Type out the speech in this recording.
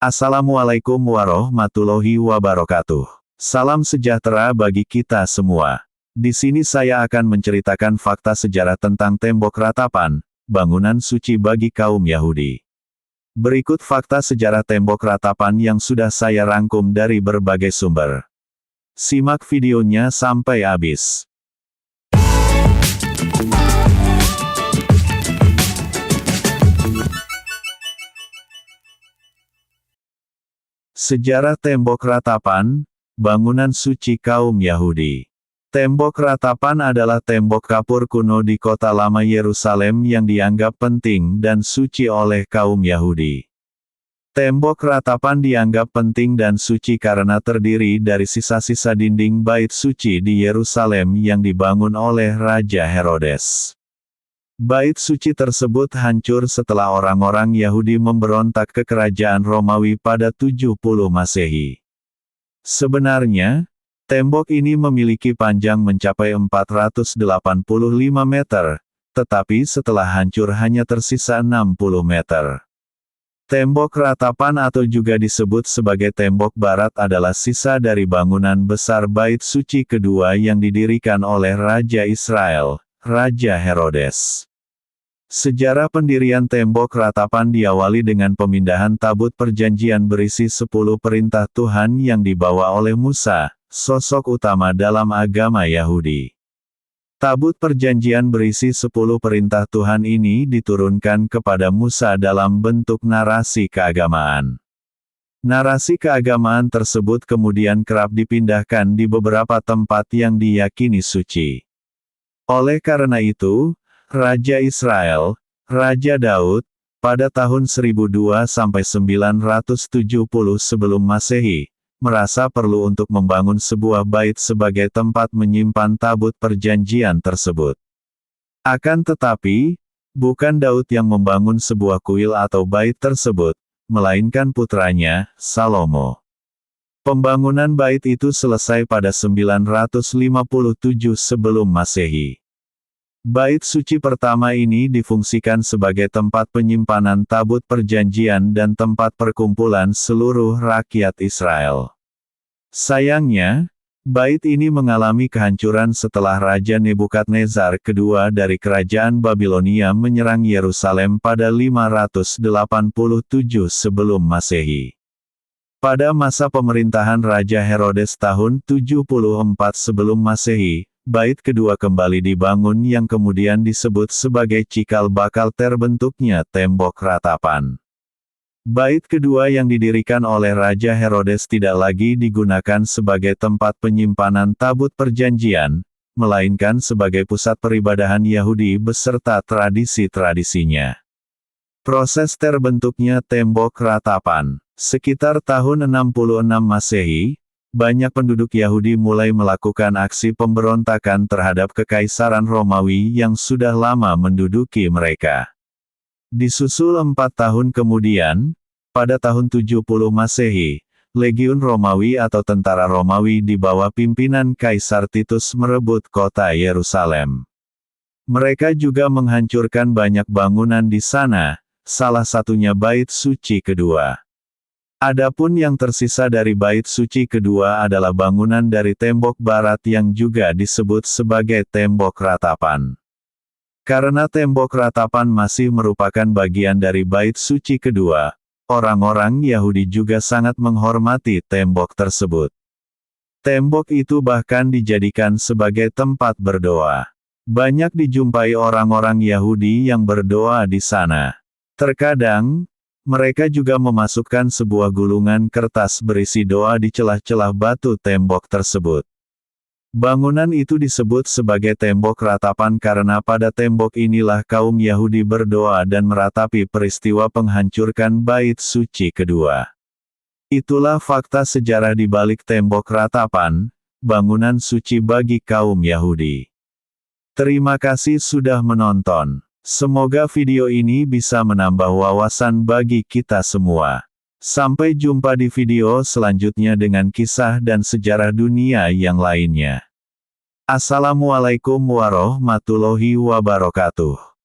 Assalamualaikum warahmatullahi wabarakatuh. Salam sejahtera bagi kita semua. Di sini saya akan menceritakan fakta sejarah tentang tembok ratapan, bangunan suci bagi kaum Yahudi. Berikut fakta sejarah tembok ratapan yang sudah saya rangkum dari berbagai sumber. Simak videonya sampai habis. Sejarah tembok ratapan, bangunan suci kaum Yahudi. Tembok ratapan adalah tembok kapur kuno di kota lama Yerusalem yang dianggap penting dan suci oleh kaum Yahudi. Tembok ratapan dianggap penting dan suci karena terdiri dari sisa-sisa dinding bait suci di Yerusalem yang dibangun oleh Raja Herodes. Bait suci tersebut hancur setelah orang-orang Yahudi memberontak ke kerajaan Romawi pada 70 Masehi. Sebenarnya, tembok ini memiliki panjang mencapai 485 meter, tetapi setelah hancur hanya tersisa 60 meter. Tembok ratapan atau juga disebut sebagai tembok barat adalah sisa dari bangunan besar bait suci kedua yang didirikan oleh Raja Israel, Raja Herodes. Sejarah pendirian tembok ratapan diawali dengan pemindahan tabut perjanjian berisi 10 perintah Tuhan yang dibawa oleh Musa, sosok utama dalam agama Yahudi. Tabut perjanjian berisi 10 perintah Tuhan ini diturunkan kepada Musa dalam bentuk narasi keagamaan. Narasi keagamaan tersebut kemudian kerap dipindahkan di beberapa tempat yang diyakini suci. Oleh karena itu, Raja Israel, Raja Daud, pada tahun 1002-970 sebelum Masehi, merasa perlu untuk membangun sebuah bait sebagai tempat menyimpan tabut perjanjian tersebut. Akan tetapi, bukan Daud yang membangun sebuah kuil atau bait tersebut, melainkan putranya, Salomo. Pembangunan bait itu selesai pada 957 sebelum Masehi. Bait suci pertama ini difungsikan sebagai tempat penyimpanan tabut perjanjian dan tempat perkumpulan seluruh rakyat Israel. Sayangnya, bait ini mengalami kehancuran setelah Raja Nebukadnezar kedua dari kerajaan Babilonia menyerang Yerusalem pada 587 sebelum Masehi. Pada masa pemerintahan Raja Herodes tahun 74 sebelum Masehi, bait kedua kembali dibangun yang kemudian disebut sebagai cikal bakal terbentuknya tembok ratapan. Bait kedua yang didirikan oleh Raja Herodes tidak lagi digunakan sebagai tempat penyimpanan tabut perjanjian, melainkan sebagai pusat peribadahan Yahudi beserta tradisi-tradisinya. Proses terbentuknya tembok ratapan. Sekitar tahun 66 Masehi, banyak penduduk Yahudi mulai melakukan aksi pemberontakan terhadap Kekaisaran Romawi yang sudah lama menduduki mereka. Disusul 4 tahun kemudian, pada tahun 70 Masehi, Legiun Romawi atau tentara Romawi di bawah pimpinan Kaisar Titus merebut kota Yerusalem. Mereka juga menghancurkan banyak bangunan di sana, salah satunya bait suci kedua. Adapun yang tersisa dari bait suci kedua adalah bangunan dari tembok barat yang juga disebut sebagai tembok ratapan. Karena tembok ratapan masih merupakan bagian dari bait suci kedua, orang-orang Yahudi juga sangat menghormati tembok tersebut. Tembok itu bahkan dijadikan sebagai tempat berdoa. Banyak dijumpai orang-orang Yahudi yang berdoa di sana. Terkadang, mereka juga memasukkan sebuah gulungan kertas berisi doa di celah-celah batu tembok tersebut. Bangunan itu disebut sebagai tembok ratapan karena pada tembok inilah kaum Yahudi berdoa dan meratapi peristiwa penghancurkan bait suci kedua. Itulah fakta sejarah di balik tembok ratapan, bangunan suci bagi kaum Yahudi. Terima kasih sudah menonton. Semoga video ini bisa menambah wawasan bagi kita semua. Sampai jumpa di video selanjutnya dengan kisah dan sejarah dunia yang lainnya. Assalamualaikum warahmatullahi wabarakatuh.